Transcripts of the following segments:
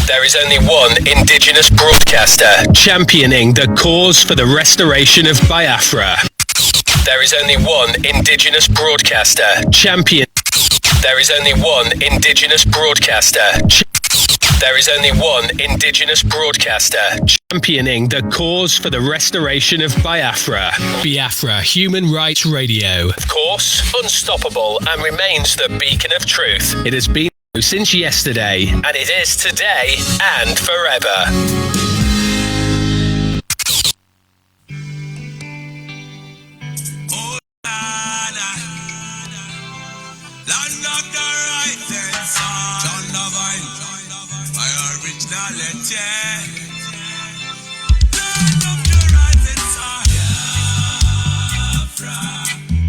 There is only one indigenous broadcaster championing the cause for the restoration of Biafra. There is only one indigenous broadcaster champion. There is only one indigenous broadcaster. There is only one indigenous broadcaster championing the cause for the restoration of Biafra. Biafra Human Rights Radio. Of course, unstoppable and remains the beacon of truth. It has been since yesterday, and it is today and forever. Land of the rising sun, John Lovine, my originality. Land of the rising sun, Biafra.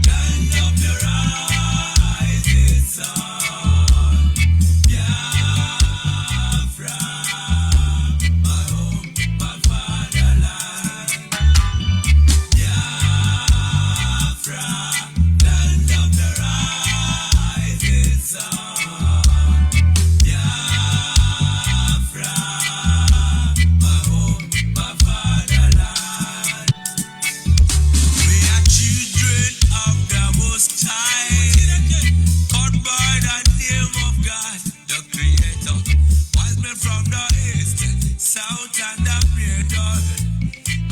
Land of the rising sun, Biafra. My home, my fatherland, Biafra. Land of the rising sun, Biafra. My home, my fatherland. We are children of the Most High, called by the name of God, the Creator. Wise men from the east, south, and the middle,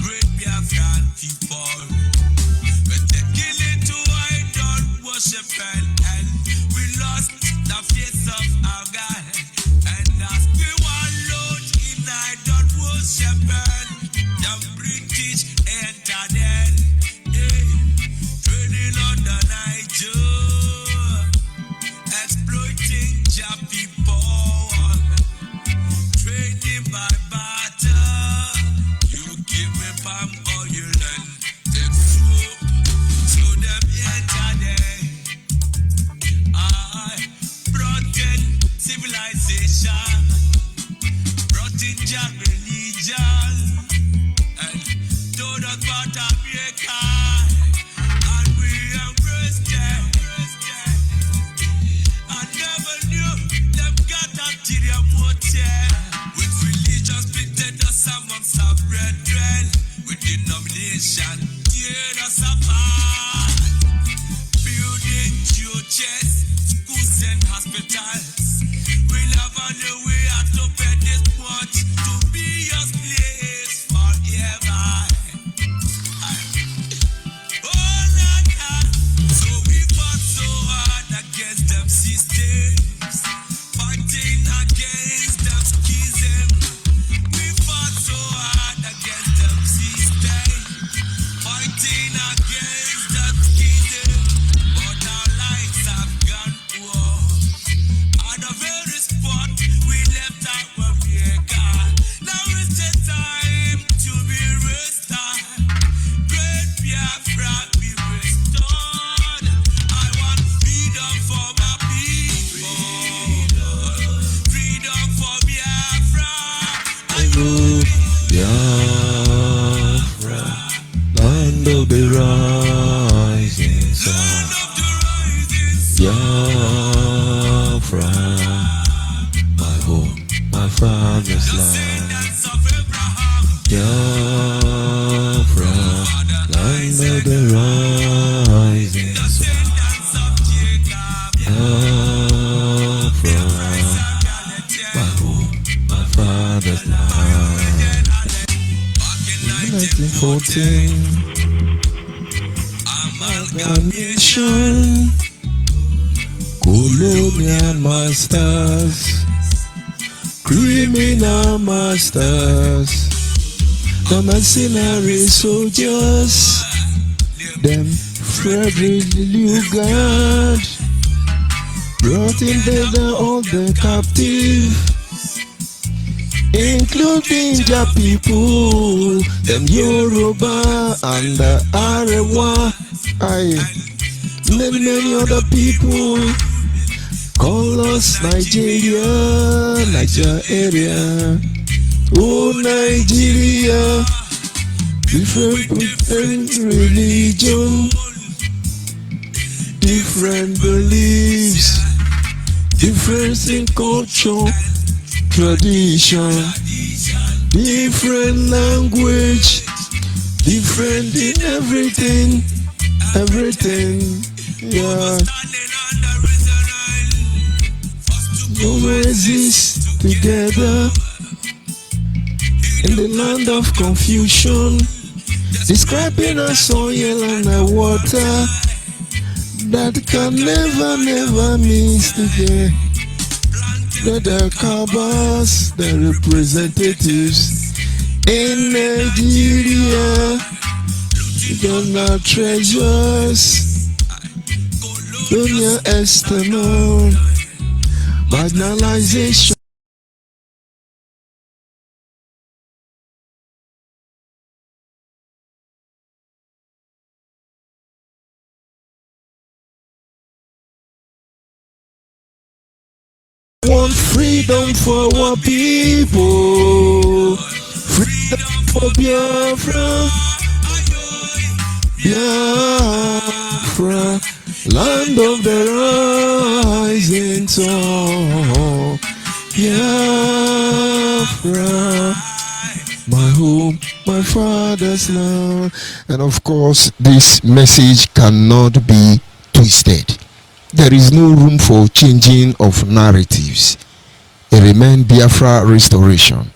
great Biafran people. We're taking it to idol worship and we lost the face of our God. And as we wallowed in idol worship, the British entered in, trading on the Niger, exploiting their people, trading by barter. You give me palm oil and take soup, so them entered in. I brought in civilization, brought in their religion, and told us about America, and we embraced them. I never knew them got ulterior motive, with religious split us amongst our brethren, with denomination tear us apart, building churches, schools and hospitals. We love on the way out to pay this much to be your place forever. Oh, Nana. So we fought so hard against them systems, fighting against them schism. We fought so hard against them systems, fighting against them schism. But our lives have gone poor. At the very spot we left our Maker. Now is the time to be restored. Great Biafra be restored. I want freedom for my people. Freedom for Biafra. Biafra, land of the rising sun. Land of the rising sun. Biafra, my home, my father's land. Descendants of Abraham. Biafra, land of the rising sun. Descendants of Jacob. Biafra, my home, my father's land. Back in 1914, amalgamation, colonial masters, criminal masters, the mercenary soldiers, them Frederick Lugard, brought in together all the captive, including the people, them Yoruba and the Arewa, many other people. Call us Nigeria, oh Nigeria, different religion, different beliefs, difference in culture, tradition, different language, different in everything, everything. Yeah. We exist together in the land of confusion, describing a soil and a water that can never mix together. The Kabas, the representatives in Nigeria, the treasures, dunya external, marginalization. Want freedom for our people, freedom for Biafra, Biafra, land of the rising sun, Biafra, my home, my father's land. And of course, this message cannot be twisted. There is no room for changing of narratives. It remains Biafra restoration.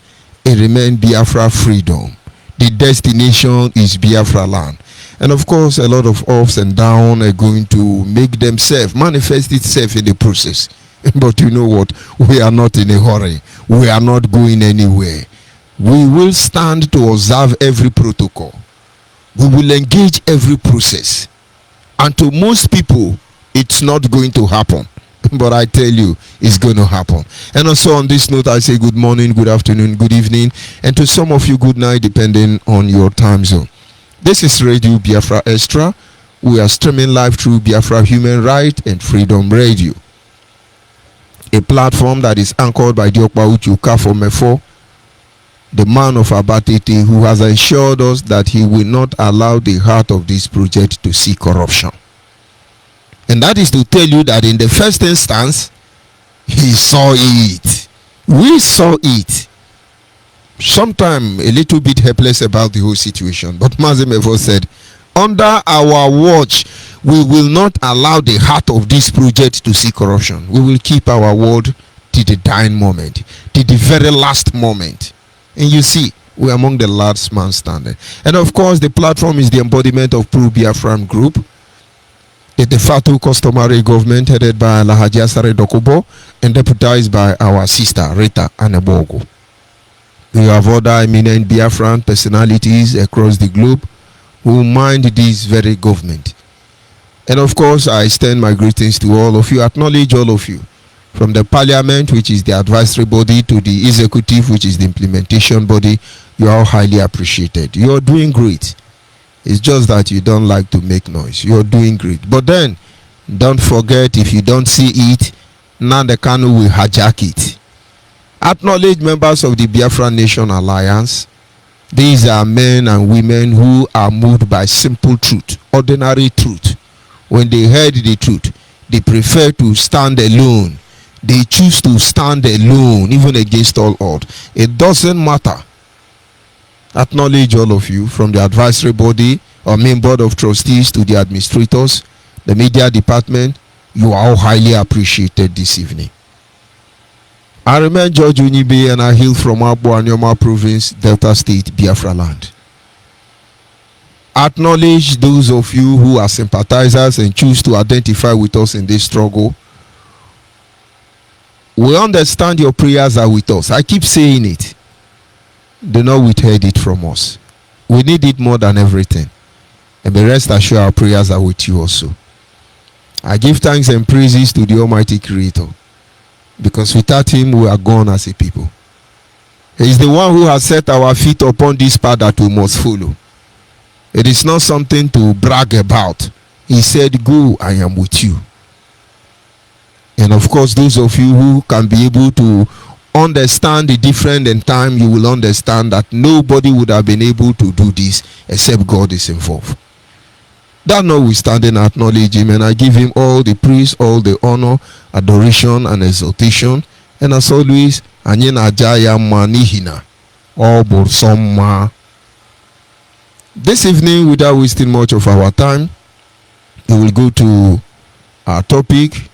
It remains Biafra freedom. The destination is Biafra land. And of course, a lot of ups and downs are going to make themselves manifest itself in the process. But you know what? We are not in a hurry. We are not going anywhere. We will stand to observe every protocol. We will engage every process. And to most people, it's not going to happen, but I tell you, it's going to happen. And also on this note, I say good morning, good afternoon, good evening, and to some of you, good night, depending on your time zone. This is Radio Biafra Extra. We are streaming live through Biafra Human Right and Freedom Radio, a platform that is anchored by Diokpa Uchuka for Mefo, the man of Abatete, who has assured us that he will not allow the heart of this project to see corruption. And that is to tell you that in the first instance, he saw it. We saw it. Sometimes a little bit helpless about the whole situation. But Mazimevo said, under our watch, we will not allow the heart of this project to see corruption. We will keep our word to the dying moment, to the very last moment. And you see, we are among the last man standing. And of course, the platform is the embodiment of Pro-Biafran Group, the de facto customary government headed by Alhaji Asare Dokubo and deputized by our sister Rita Anebogo. We have other eminent Biafran personalities across the globe who mind this very government. And of course, I extend my greetings to all of you, acknowledge all of you, from the parliament, which is the advisory body, to the executive, which is the implementation body. You are all highly appreciated. You are doing great. It's just that you don't like to make noise. You're doing great. But then, don't forget, if you don't see it, Nande Kanu will hijack it. Acknowledge members of the Biafra Nation Alliance. These are men and women who are moved by simple truth, ordinary truth. When they heard the truth, they prefer to stand alone. They choose to stand alone, even against all odds. It doesn't matter. Acknowledge all of you, from the advisory body or main board of trustees to the administrators, the media department. You are all highly appreciated this evening. I remain George ONYIBE and I hail from Abo Anyoma province, Delta State, Biafra land. Acknowledge those of you who are sympathizers and choose to identify with us in this struggle. We understand your prayers are with us. I keep saying it. Do not withhold it from us. We need it more than everything. And be rest assured our prayers are with you also. I give thanks and praises to the Almighty Creator, because without him we are gone as a people. He is the one who has set our feet upon this path that we must follow. It is not something to brag about. He said, go, I am with you. And of course, those of you who can be able to understand the difference in time, you will understand that nobody would have been able to do this except God is involved. That notwithstanding, I acknowledge him and I give him all the praise, all the honor, adoration, and exaltation. And as always, anyị na-aja ya mma n'ihi na ọ bụ sọ mma. This evening, without wasting much of our time, we will go to our topic,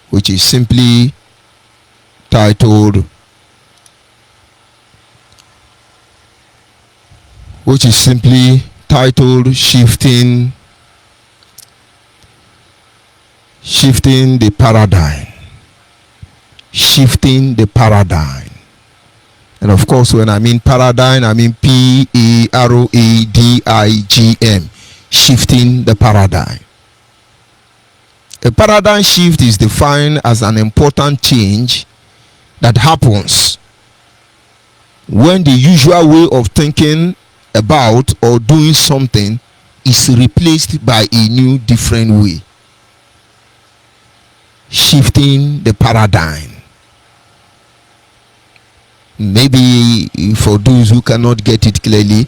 which is simply titled shifting the paradigm. Shifting the paradigm. And of course, when I mean paradigm, I mean P-A-R-A-D-I-G-M. Shifting the paradigm. A paradigm shift is defined as an important change that happens when the usual way of thinking about or doing something is replaced by a new, different way. Shifting the paradigm. Maybe for those who cannot get it clearly,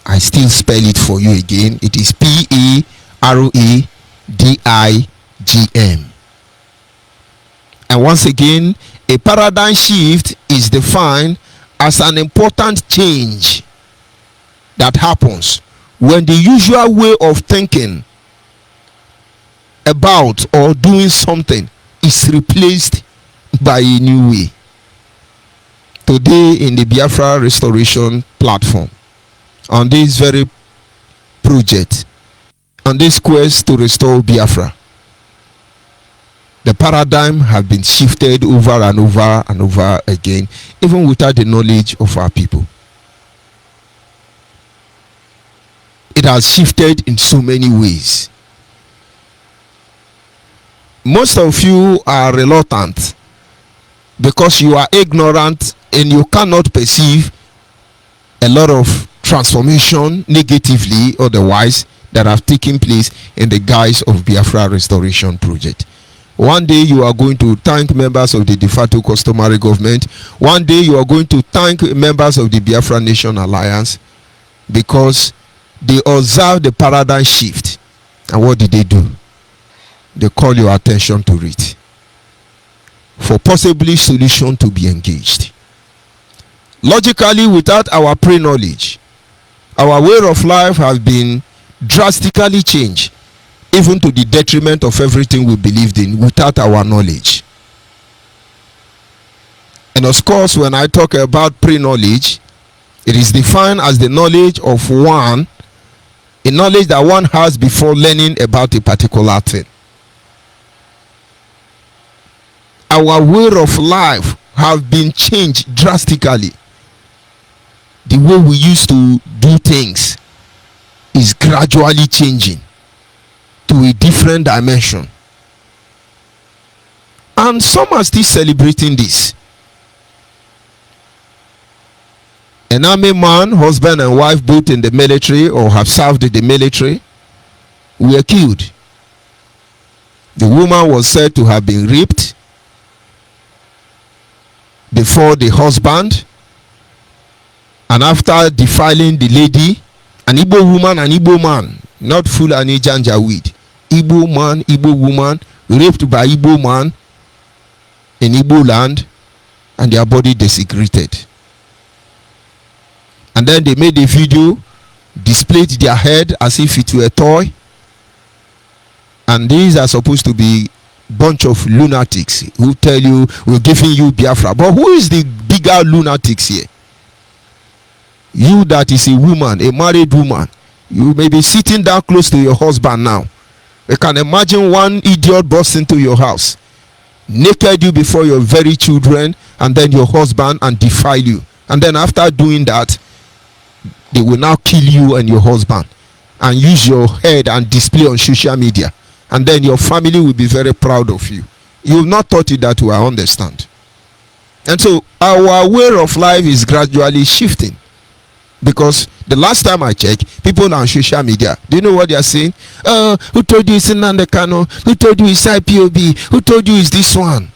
I still spell it for you again. It is P-A-R-A-D-I-G-M. And once again, a paradigm shift is defined as an important change that happens when the usual way of thinking about or doing something is replaced by a new way. Today in the Biafra restoration platform, on this very project, on this quest to restore Biafra, the paradigm has been shifted over and over and over again, even without the knowledge of our people. It has shifted in so many ways. Most of you are reluctant because you are ignorant and you cannot perceive a lot of transformation, negatively otherwise, that have taken place in the guise of Biafra restoration project. One day you are going to thank members of the de facto customary government. One day you are going to thank members of the Biafra Nation Alliance because they observe the paradigm shift. And what did they do? They call your attention to it for possibly solution to be engaged. Logically, without our pre-knowledge, our way of life has been drastically changed, even to the detriment of everything we believed in without our knowledge. And of course, when I talk about pre-knowledge, it is defined as the knowledge of one, a knowledge that one has before learning about a particular thing. Our way of life has been changed drastically. The way we used to do things is gradually changing to a different dimension. And some are still celebrating this. An army man, husband and wife, both in the military or have served in the military, were killed. The woman was said to have been raped before the husband, and after defiling the lady, an Igbo woman, an Igbo man, not Fulani Janjaweed, Igbo man, Igbo woman, raped by Igbo man in Igbo land, and their body desecrated. And then they made a video, displayed their head as if it were a toy, and these are supposed to be bunch of lunatics who tell you we're giving you Biafra. But who is the bigger lunatics here? You that is a woman, a married woman, you may be sitting down close to your husband now. You can imagine one idiot burst into your house, naked you before your very children, and then your husband, and defile you. And then after doing that, they will now kill you and your husband and use your head and display on social media. And then your family will be very proud of you. You have not taught it that way, I understand. And so our way of life is gradually shifting. Because the last time I checked, people on social media, do you know what they are saying? Who told you it's Nnamdi Kanu? Who told you it's IPOB? Who told you it's this one?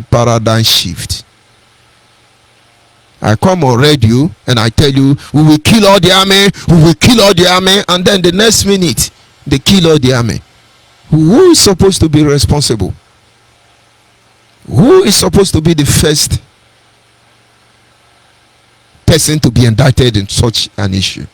Paradigm shift. I come on radio and I tell you, we will kill all the army, we will kill all the army, and then the next minute, they kill all the army. Who is supposed to be responsible? Who is supposed to be the first person to be indicted in such an issue.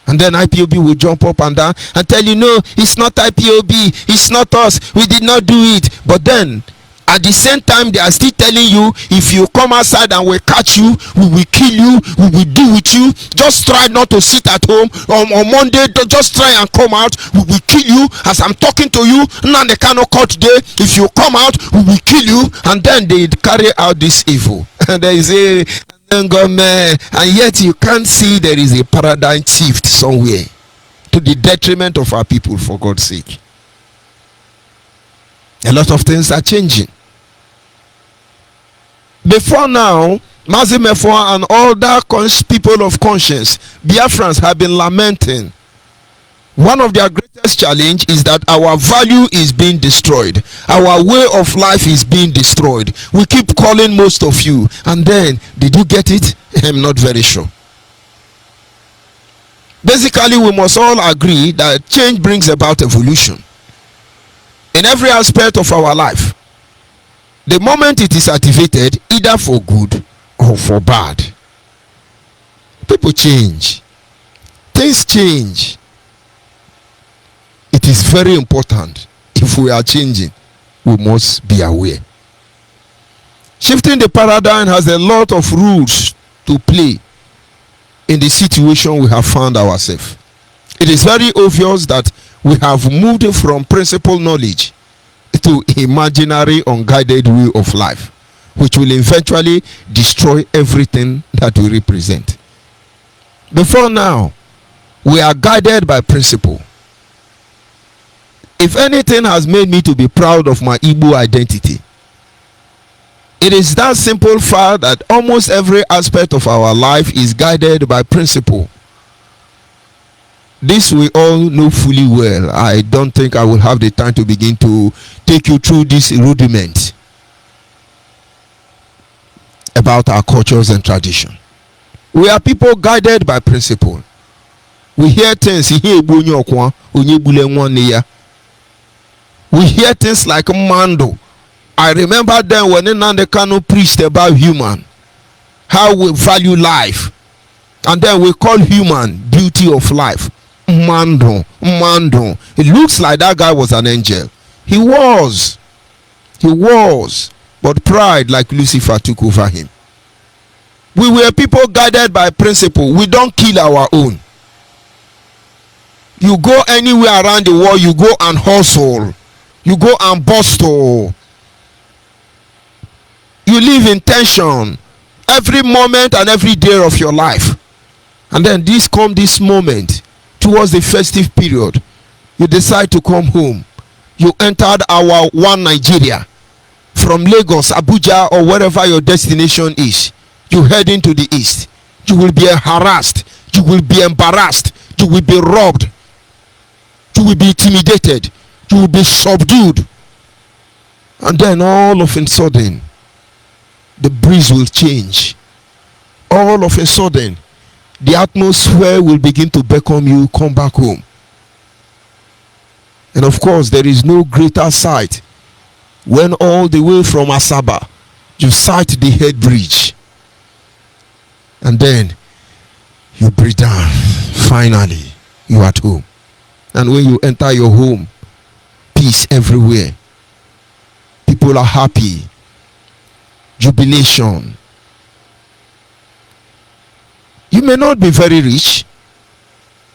And then IPOB will jump up and down and tell you, no, it's not IPOB, it's not us, we did not do it. But then at the same time, they are still telling you, if you come outside and we catch you, we will kill you, we will deal with you. Just try not to sit at home. On Monday, just try and come out, we will kill you. As I'm talking to you, now they cannot cut today. If you come out, we will kill you. And then they carry out this evil. And there is a government, and yet you can't see there is a paradigm shift somewhere to the detriment of our people, for God's sake. A lot of things are changing. Before now, Mazimefo and all that people of conscience, Biafrans, have been lamenting. One of their greatest challenge is that our value is being destroyed. Our way of life is being destroyed. We keep calling most of you. And then, did you get it? I'm not very sure. Basically, we must all agree that change brings about evolution in every aspect of our life. The moment it is activated, either for good or for bad, people change, things change. It is very important. If we are changing, we must be aware. Shifting the paradigm has a lot of rules to play in the situation we have found ourselves. It is very obvious that we have moved from principle knowledge to imaginary unguided way of life, which will eventually destroy everything that we represent. Before now, we are guided by principle. If anything has made me to be proud of my Igbo identity, it is that simple fact that almost every aspect of our life is guided by principle. This we all know fully well. I don't think I will have the time to begin to take you through this rudiment about our cultures and tradition. We are people guided by principle. We hear things. We hear things like Mando. I remember then when Nnamdi Kanu preached about human, how we value life, and then we call human beauty of life. Mando. It looks like that guy was an angel. He was, but pride like Lucifer took over him. We were people guided by principle. We don't kill our own. You go anywhere around the world, you go and hustle, you go and bustle, you live in tension every moment and every day of your life. And then this moment towards the festive period, you decide to come home. You entered our one Nigeria from Lagos, Abuja, or wherever your destination is. You head into the east. You will be harassed, you will be embarrassed, you will be robbed, you will be intimidated, you will be subdued. And then all of a sudden, the breeze will change. All of a sudden, the atmosphere will begin to beckon you, come back home. And of course, there is no greater sight when all the way from Asaba, you sight the head bridge. And then you breathe down. Finally, you are at home. And when you enter your home, peace everywhere. People are happy. Jubilation. You may not be very rich.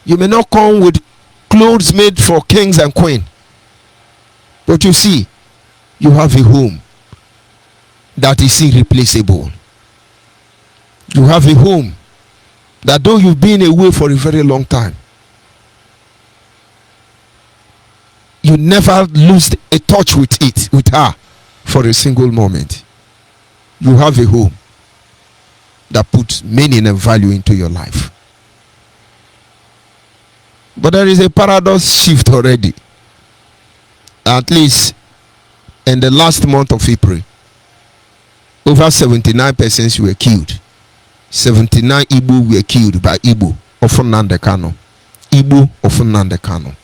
You may not come with clothes made for kings and queens. But you see, you have a home that is irreplaceable. You have a home that though you've been away for a very long time, you never lose a touch with her for a single moment. You have a home that puts meaning and value into your life. But there is a paradox shift already. At least in the last month of April, over 79 persons were killed. 79 Igbo were killed by Igbo of Nnamdi Kanu. Igbo of Nnamdi Kanu.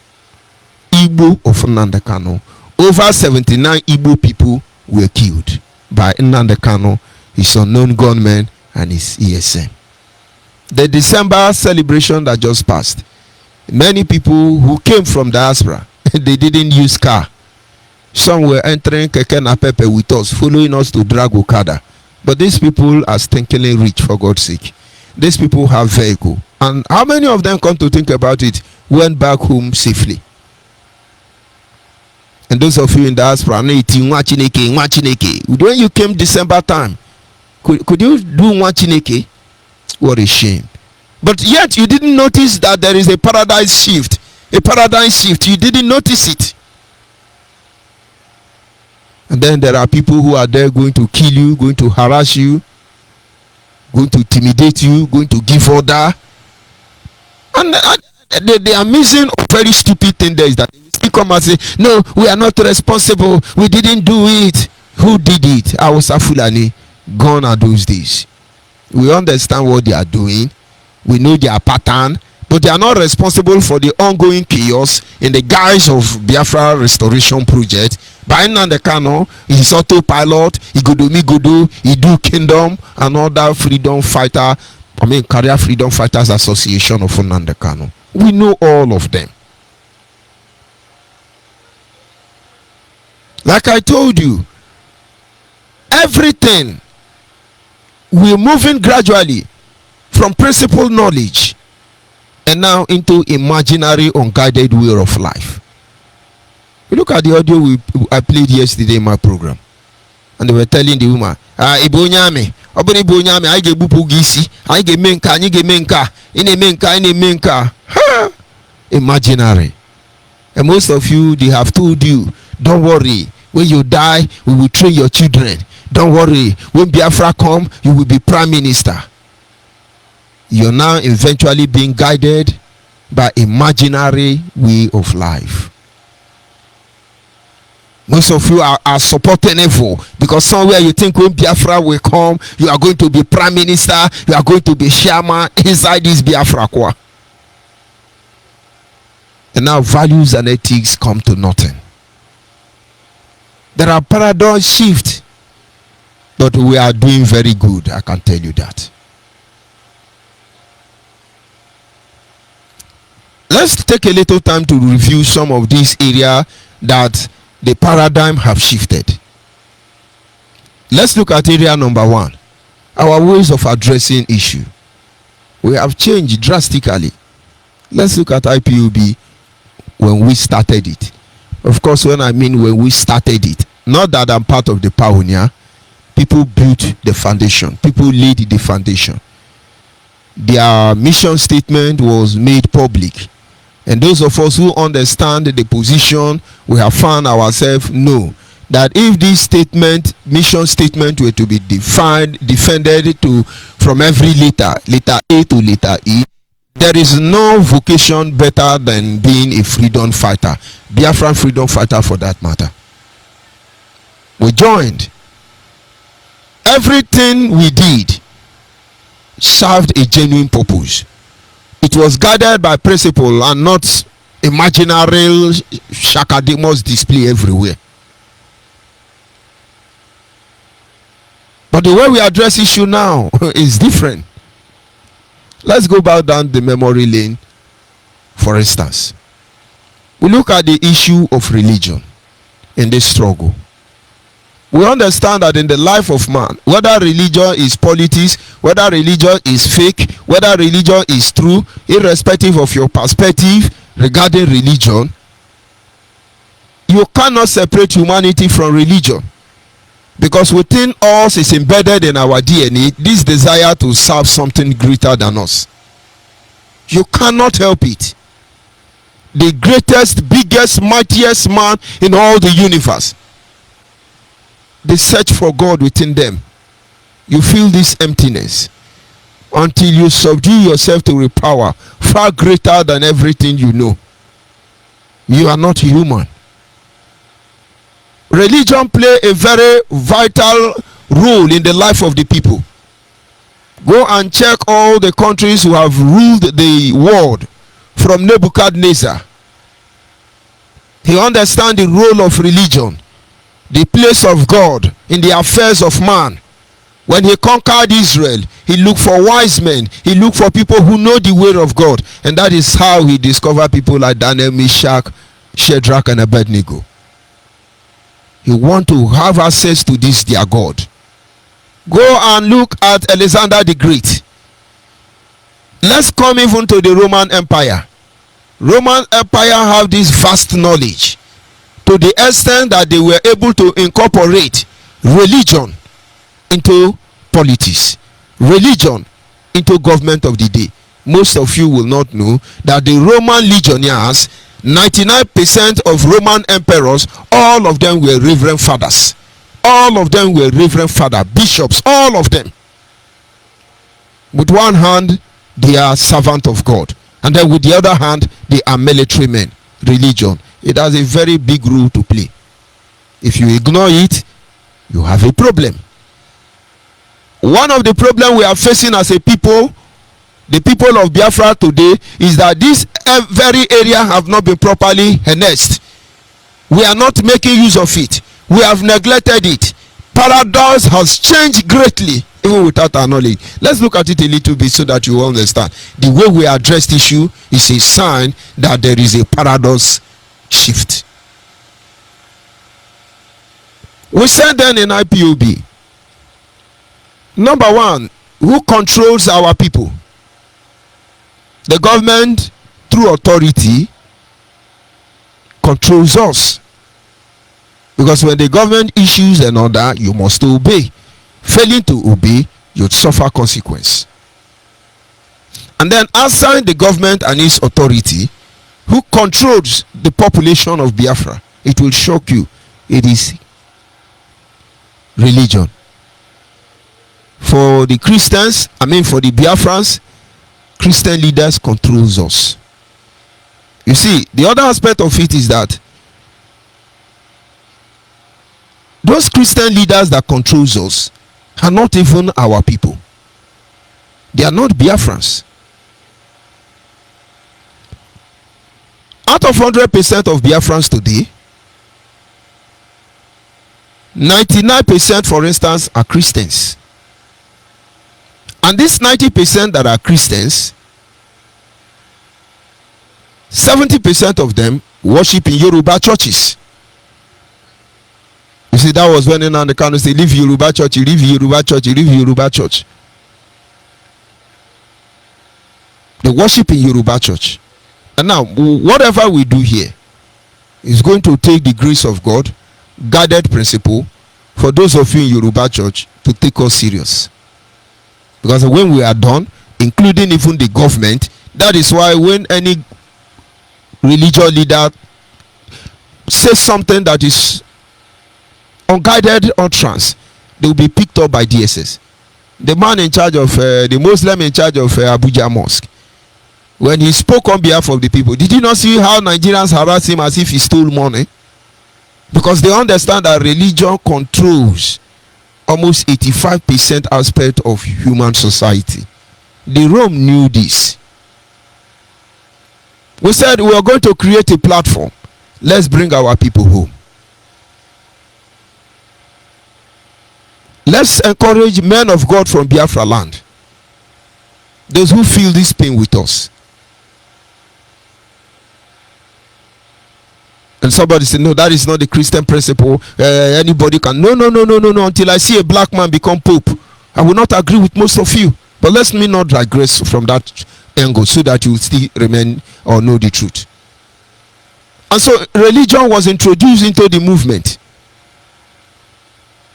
Igbo of Nnamdi Kanu. Over 79 Igbo people were killed by Nnamdi Kanu, his unknown gunmen, and his ESM. The December celebration that just passed, many people who came from diaspora, they didn't use car. Some were entering keke na pepe with us, following us to drag Okada. But these people are stinkingly rich, for God's sake. These people have vehicle. And how many of them, come to think about it, went back home safely? And those of you in diaspora, when you came December time, could you do Nwachineke? What a shame. But yet you didn't notice that there is a paradigm shift. A paradigm shift. You didn't notice it. And then there are people who are there going to kill you, going to harass you, going to intimidate you, going to give order. And the amazing, very stupid thing there is that they come and say, no, we are not responsible. We didn't do it. Who did it? Hausa Fulani. Gone are those days. We understand what they are doing. We know their pattern. But they are not responsible for the ongoing chaos in the guise of Biafra restoration project. By Nnamdi Kanu, he's autopilot, he go do me go do, he do kingdom and other freedom fighter, career freedom fighters association of Nnamdi Kanu. We know all of them. Like I told you, everything, we're moving gradually from principle knowledge and now into imaginary unguided way of life. You look at the audio I played yesterday in my program, and they were telling the woman, Ibonyame, I get bupugisi, I get menka, I get menka, in a menka. Imaginary. And most of you, they have told you, don't worry, when you die, we will train your children. Don't worry, when Biafra come, you will be prime minister. You're now eventually being guided by imaginary way of life. Most of you are supporting evil because somewhere you think when Biafra will come, you are going to be prime minister, you are going to be chairman inside this Biafra kwa. And now values and ethics come to nothing. There are paradigm shifts, but we are doing very good, I can tell you that. Let's take a little time to review some of these areas that the paradigm have shifted. Let's look at area number 1. Our ways of addressing issue. We have changed drastically. Let's look at IPOB when we started it. Of course, when I mean when we started it, not that I'm part of the pioneer. People built the foundation. People laid the foundation. Their mission statement was made public. And those of us who understand the position, we have found ourselves know that if this statement, mission statement, were to be defended from every letter A to letter E, there is no vocation better than being a freedom fighter, Biafran freedom fighter for that matter. We joined. Everything we did served a genuine purpose. It was guided by principle and not imaginary shakademos display everywhere. But the way we address issue now is different. Let's go back down the memory lane. For instance, we look at the issue of religion in this struggle. We understand that in the life of man, whether religion is politics, whether religion is fake, whether religion is true, irrespective of your perspective regarding religion, you cannot separate humanity from religion. Because within us is embedded in our DNA this desire to serve something greater than us. You cannot help it. The greatest, biggest, mightiest man in all the universe, they search for God within them. You feel this emptiness until you subdue yourself to a power far greater than everything you know. You are not human. Religion play a very vital role in the life of the people. Go and check all the countries who have ruled the world from Nebuchadnezzar. He understands the role of religion, the place of God in the affairs of man. When he conquered Israel, he looked for wise men. He looked for people who know the way of God. And that is how he discovered people like Daniel, Meshach, Shadrach, and Abednego. He want to have access to this their God. Go and look at Alexander the Great. Let's come even to the Roman Empire. Roman Empire have this vast knowledge to the extent that they were able to incorporate religion into politics, religion into government of the day. Most of you will not know that the Roman legionnaires, 99% of Roman emperors, all of them were reverend fathers. All of them were reverend father, bishops, all of them. With one hand, they are servant of God, and then with the other hand, they are military men. Religion, it has a very big role to play. If you ignore it, you have a problem. One of the problems we are facing as a people, the people of Biafra today, is that this very area have not been properly harnessed. We are not making use of it. We have neglected it. Paradox has changed greatly, even without our knowledge. Let's look at it a little bit so that you will understand. The way we address the issue is a sign that there is a paradox shift. We said then in IPOB, number one, who controls our people? The government, through authority, controls us. Because when the government issues an order, you must obey. Failing to obey, you'd suffer consequence. And then outside the government and its authority, who controls the population of Biafra? It will shock you. It is religion. For the Christians, for the Biafrans, Christian leaders controls us. You see, the other aspect of it is that those Christian leaders that controls us are not even our people. They are not Biafrans. Out of 100% of Biafrans today, 99%, for instance, are Christians. And these 90% that are Christians, 70% of them worship in Yoruba churches. You see, that was when in the country say, leave Yoruba church, leave Yoruba church, leave Yoruba church. They worship in Yoruba church. And now, whatever we do here is going to take the grace of God, guided principle, for those of you in Yoruba church to take us serious. Because when we are done, including even the government, that is why when any religious leader says something that is unguided utterance, they will be picked up by DSS. The man in charge of the Muslim in charge of Abuja Mosque, when he spoke on behalf of the people, did you not see how Nigerians harass him as if he stole money? Because they understand that religion controls almost 85% aspect of human society. The Rome knew this. We said we are going to create a platform. Let's bring our people home. Let's encourage men of God from Biafra land, those who feel this pain with us. And somebody said, no, that is not the Christian principle. Anybody can. No. Until I see a black man become pope, I will not agree with most of you. But let me not digress from that angle so that you will still remain or know the truth. And so religion was introduced into the movement.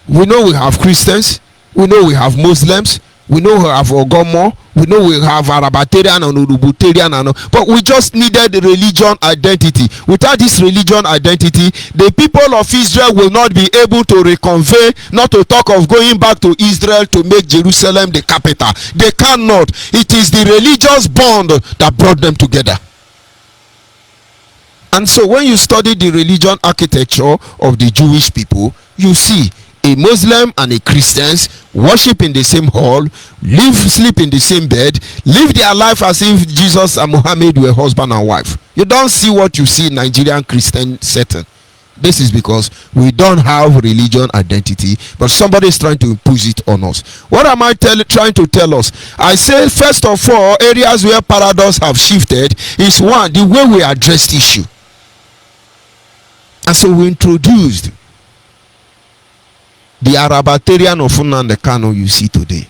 We know we have Christians, we know we have Muslims, we know we have Ogomo, we know we have Arabatarian and Urubutarian, but we just needed religion identity. Without this religion identity, the people of Israel will not be able to reconvey, not to talk of going back to Israel to make Jerusalem the capital. They cannot. It is the religious bond that brought them together. And so when you study the religion architecture of the Jewish people, you see a Muslim and a Christians worship in the same hall, sleep in the same bed, live their life as if Jesus and Muhammad were husband and wife. You don't see what you see in Nigerian Christian setting. This is because we don't have religion identity, but somebody is trying to impose it on us. What am I trying to tell us? I say, first of all, areas where paradox have shifted is one, the way we address the issue. And so we introduced the Arabatarian of Nnamdi Kanu you see today.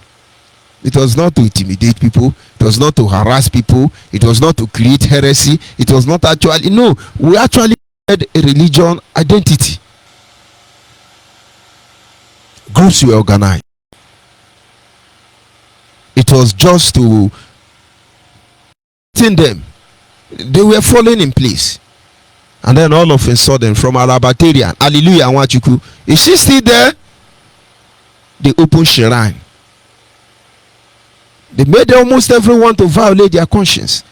It was not to intimidate people. It was not to harass people. It was not to create heresy. It was not actually, no, we actually had a religion identity. Groups were organized. It was just to think them. They were falling in place. And then all of a sudden, from Arabatarian, Hallelujah, Wachuku, is she still there? They opened shrine. They made almost everyone to violate their conscience.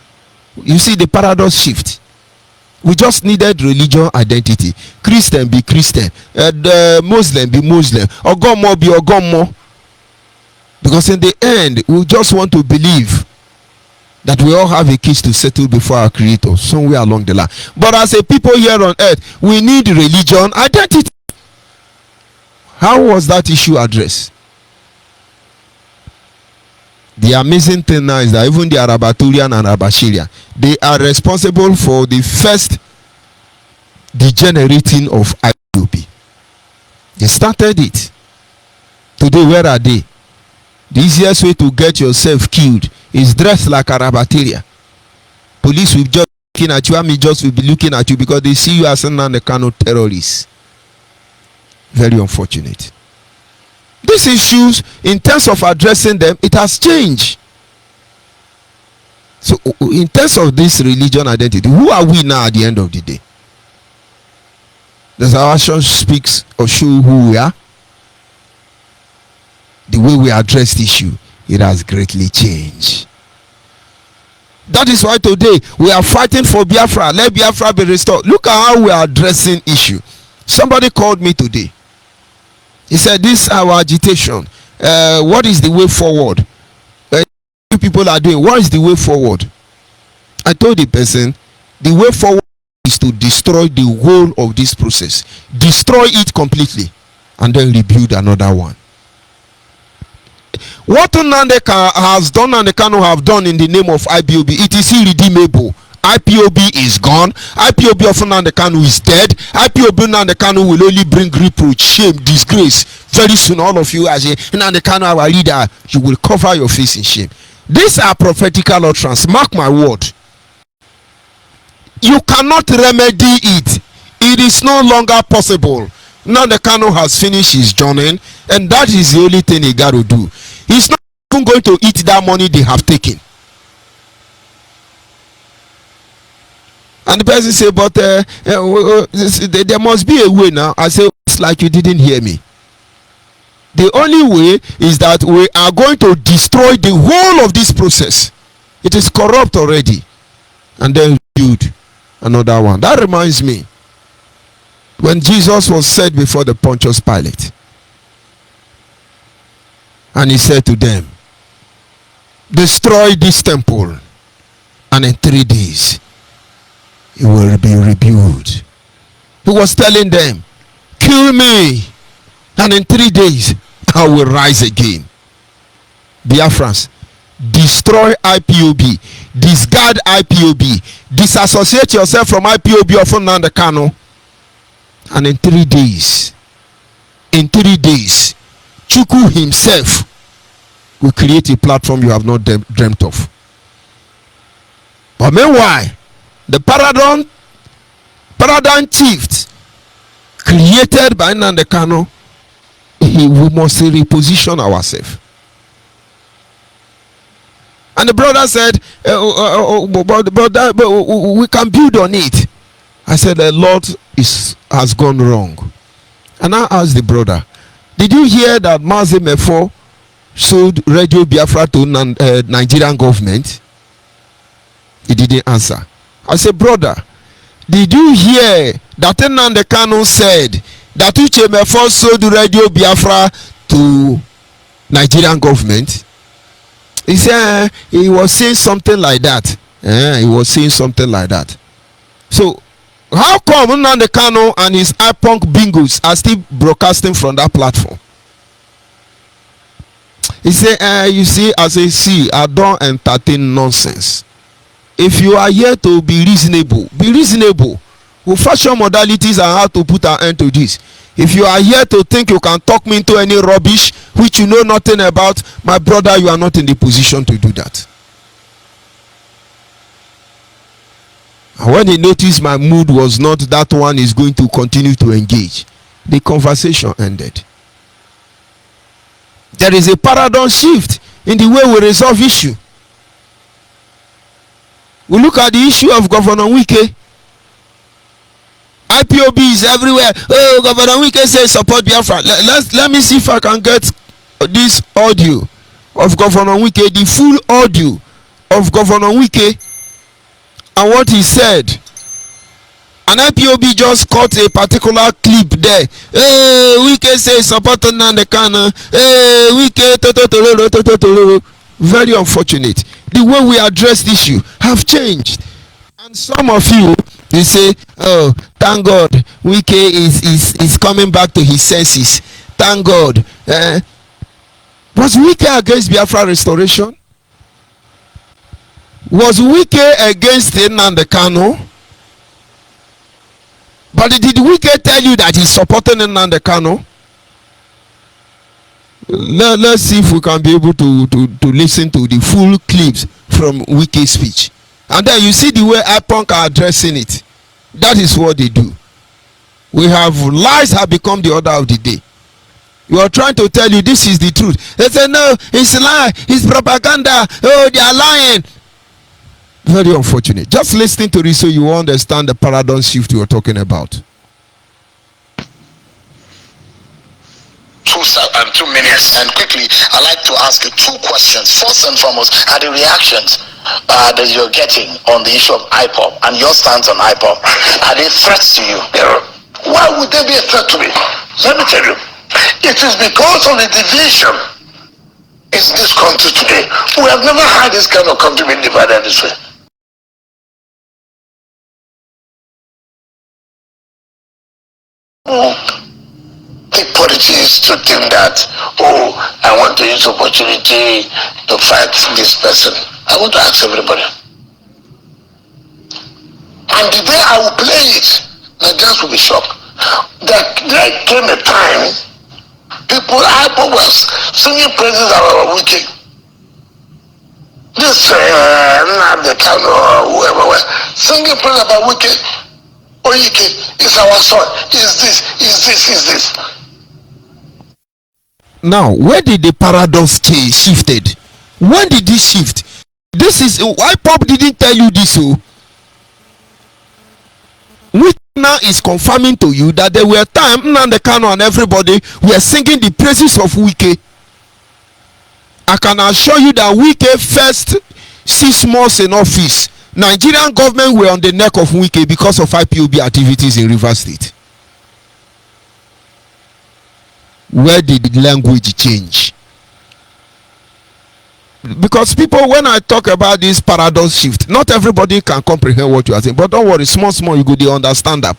You see the paradox shift. We just needed religion identity. Christian be Christian, Muslim be Muslim, Ogomo be Ogomo. Because in the end, we just want to believe that we all have a case to settle before our Creator somewhere along the line. But as a people here on earth, we need religion identity. How was that issue addressed? The amazing thing now is that even the Arabaturian and Abashirian, they are responsible for the first degenerating of IPOB. They started it. Today, where are they? The easiest way to get yourself killed is dressed like Arabateria. Police will just be looking at you, army just will be looking at you because they see you as an Nnamdi Kanu terrorist. Very unfortunate. These issues, in terms of addressing them, it has changed. So, in terms of this religion identity, who are we now at the end of the day? Does our action speaks or show who we are? The way we address the issue, it has greatly changed. That is why today we are fighting for Biafra. Let Biafra be restored. Look at how we are addressing issue. Somebody called me today. He said, this is our agitation. What is the way forward? People are doing. What is the way forward? I told the person, the way forward is to destroy the whole of this process. Destroy it completely. And then rebuild another one. What Nnamdi has done and the Kanu have done in the name of IPOB, it is irredeemable. IPOB is gone. IPOB of Nnamdi Kanu is dead. IPOB Nnamdi Kanu will only bring reproach, shame, disgrace. Very soon, all of you as Nnamdi Kanu, our leader, you will cover your face in shame. These are prophetical utterances. Mark my word. You cannot remedy it. It is no longer possible. Nnamdi Kanu has finished his journey, and that is the only thing he got to do. He's not even going to eat that money they have taken. And the person say, but there must be a way now. I say, it's like you didn't hear me. The only way is that we are going to destroy the whole of this process. It is corrupt already. And then build another one. That reminds me, when Jesus was set before the Pontius Pilate, and he said to them, destroy this temple, and in 3 days it will be rebuilt. He was telling them, kill me, and in 3 days I will rise again. Biafrans, destroy IPOB, discard IPOB, disassociate yourself from IPOB of Nnamdi Kanu, and in 3 days, Chukwu himself will create a platform you have not dreamt of. But meanwhile, the paradigm shift created by Nnamdi Kanu, we must reposition ourselves. And the brother said, but we can build on it. I said, a lot has gone wrong. And I asked the brother, did you hear that Mazi Mefo sold Radio Biafra to Nigerian government? He didn't answer. I said, brother, did you hear that Nnamdi Kanu said that Uche Mefo sold Radio Biafra to Nigerian government? He said he was saying something like that. He was saying something like that. So How come Nnamdi Kanu and his iPunk bingos are still broadcasting from that platform? He say, you see, as I see, I don't entertain nonsense. If you are here to be reasonable, be reasonable. We'll fashion modalities and how to put an end to this. If you are here to think you can talk me into any rubbish which you know nothing about, my brother, you are not in the position to do that. And when he noticed my mood was not that one is going to continue to engage, the conversation ended. There is a paradigm shift in the way we resolve issue. We look at the issue of Governor Wike. IPOB is everywhere. Oh, Governor Wike says support Biafra. Let me see if I can get this audio of Governor Wike, the full audio of Governor Wike and what he said. And IPOB just caught a particular clip there. Hey, Wike says support Nnamdi Kanu. Hey, Wike to. Very unfortunate. The way we address the issue have changed. And some of you say, oh, thank God Wike is coming back to his senses. Thank God. Was Wike against Biafra restoration? Was Wike against Nnamdi Kanu? But did Wike tell you that he's supporting Nnamdi Kanu? Let's see if we can be able to listen to the full clips from Wike's speech. And then you see the way IPONK are addressing it. That is what they do. We have lies have become the order of the day. You are trying to tell you this is the truth. They say no, it's a lie, it's propaganda. Oh, they are lying. Very unfortunate. Just listening to this so you understand the paradigm shift you are talking about. 2 minutes, and quickly I'd like to ask you 2 questions. First and foremost, are the reactions that you're getting on the issue of IPOP and your stance on IPOP, are they threats to you? Why would they be a threat to me? Let me tell you, it is because of the division in this country today. We have never had this kind of country being divided this way. Take politics to think that, oh, I want to use opportunity to fight this person. I want to ask everybody. And the day I will play it, Nigerians will be shocked. That there came a time, people was singing praises about Wike. This Nnamdi Kanu or whoever was singing praises about Wike. Oyike is our son. Is this. Now, where did the paradox change shifted? When did this shift? This is why Pop didn't tell you this. Which now is confirming to you that there were times Nnamdi Kanu and everybody were singing the praises of Wike. I can assure you that Wike first 6 months in office, Nigerian government were on the neck of Wike because of IPOB activities in Rivers State. Where did the language change? Because people, when I talk about this paradox shift, not everybody can comprehend what you are saying. But don't worry, small, you go, they understand that.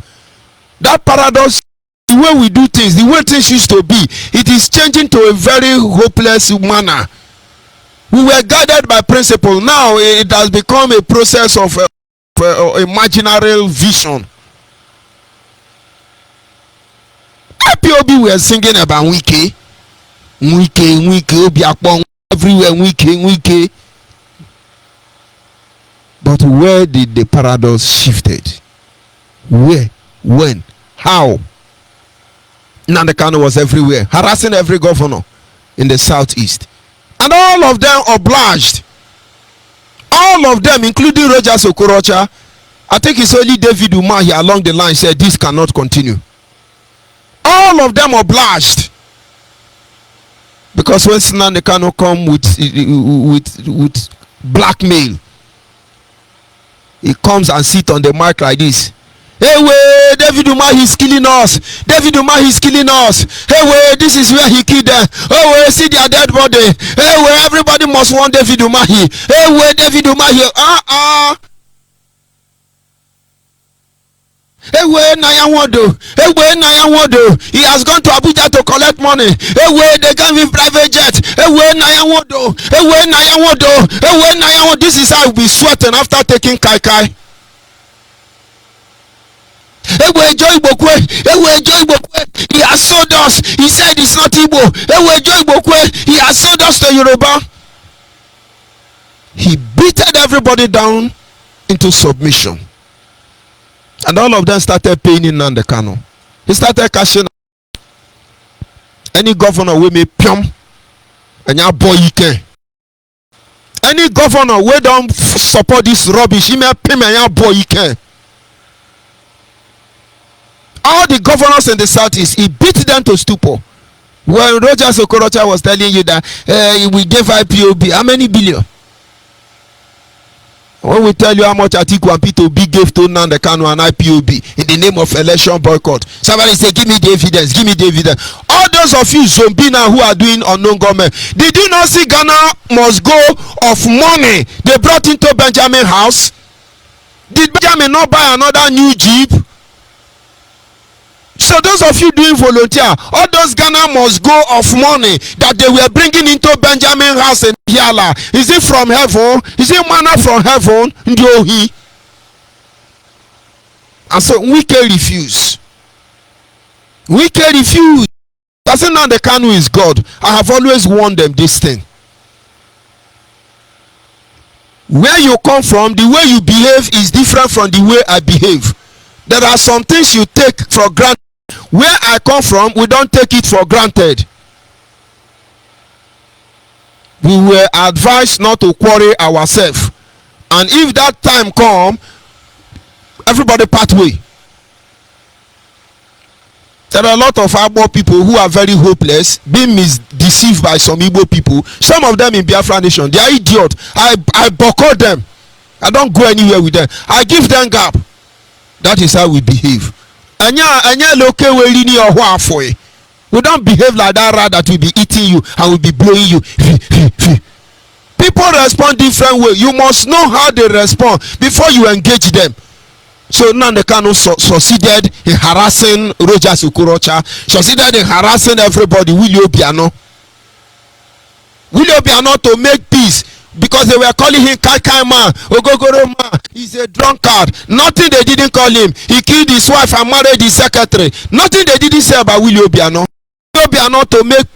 That paradox, the way we do things, the way things used to be, it is changing to a very hopeless manner. We were guided by principle. Now it has become a process of imaginary vision. IPOB were singing about Wike, Obiakpong, everywhere, Wike. But where did the paradox shifted? Where? When? How? Nnamdi Kanu was everywhere, harassing every governor in the southeast. And all of them obliged. All of them, including Rogers Okorocha. I think it's only David Umahi along the line said this cannot continue. All of them obliged. Because when Nnamdi Kanu come with blackmail, he comes and sit on the mic like this. Hey, wait, David Umahi is killing us. David Umahi is killing us. Hey, wait, this is where he killed them. Oh, wait, see their dead body. Hey, wait, everybody must want David Umahi. Hey, wait, David Umahi. He has gone to Abuja to collect money. They gave him private jet. This is how we'll be sweating after taking kai kai. He has sold us. He said it's not Igbo. He has sold us to Yoruba. He beated everybody down into submission. And all of them started paying in Nnamdi Kanu. He started cashing. Any governor we may pium and ya boy can. Any governor we don't support this rubbish, he may pay and ya boy can. All the governors in the southeast, he beat them to stupor. When Rogers Okorocha was telling you that we gave IPOB, how many billion? When we tell you how much Atiku and P2B gave to Nnamdi Kanu and IPOB in the name of election boycott, somebody say, give me the evidence, give me the evidence. All those of you Zombina who are doing unknown government, did you not see Ghana must go of money they brought into Benjamin house? Did Benjamin not buy another new Jeep? So those of you doing volunteer, all those Ghana must go of money that they were bringing into Benjamin house in Yala. Is it from heaven? Is it manna from heaven? And so Wike refuse. Wike refuse. Doesn't know the Kanu is God. I have always warned them this thing. Where you come from, the way you behave is different from the way I behave. There are some things you take for granted. Where I come from, we don't take it for granted. We were advised not to quarrel ourselves, and if that time come, everybody part way. There are a lot of Igbo people who are very hopeless, being deceived by some Igbo people. Some of them in Biafra nation, they are idiots. I boycott them. I don't go anywhere with them. I give them gap. That is how we behave. We don't behave like that rat that will be eating you and will be blowing you. People respond different way. You must know how they respond before you engage them. So Nnamdi Kanu succeeded in harassing Rogers Okorocha, succeeded in harassing everybody. Willie Obiano to make peace. Because they were calling him Kai man, Ogogoro man, he's a drunkard. Nothing they didn't call him. He killed his wife and married his secretary. Nothing they didn't say about Willie Obiano. To make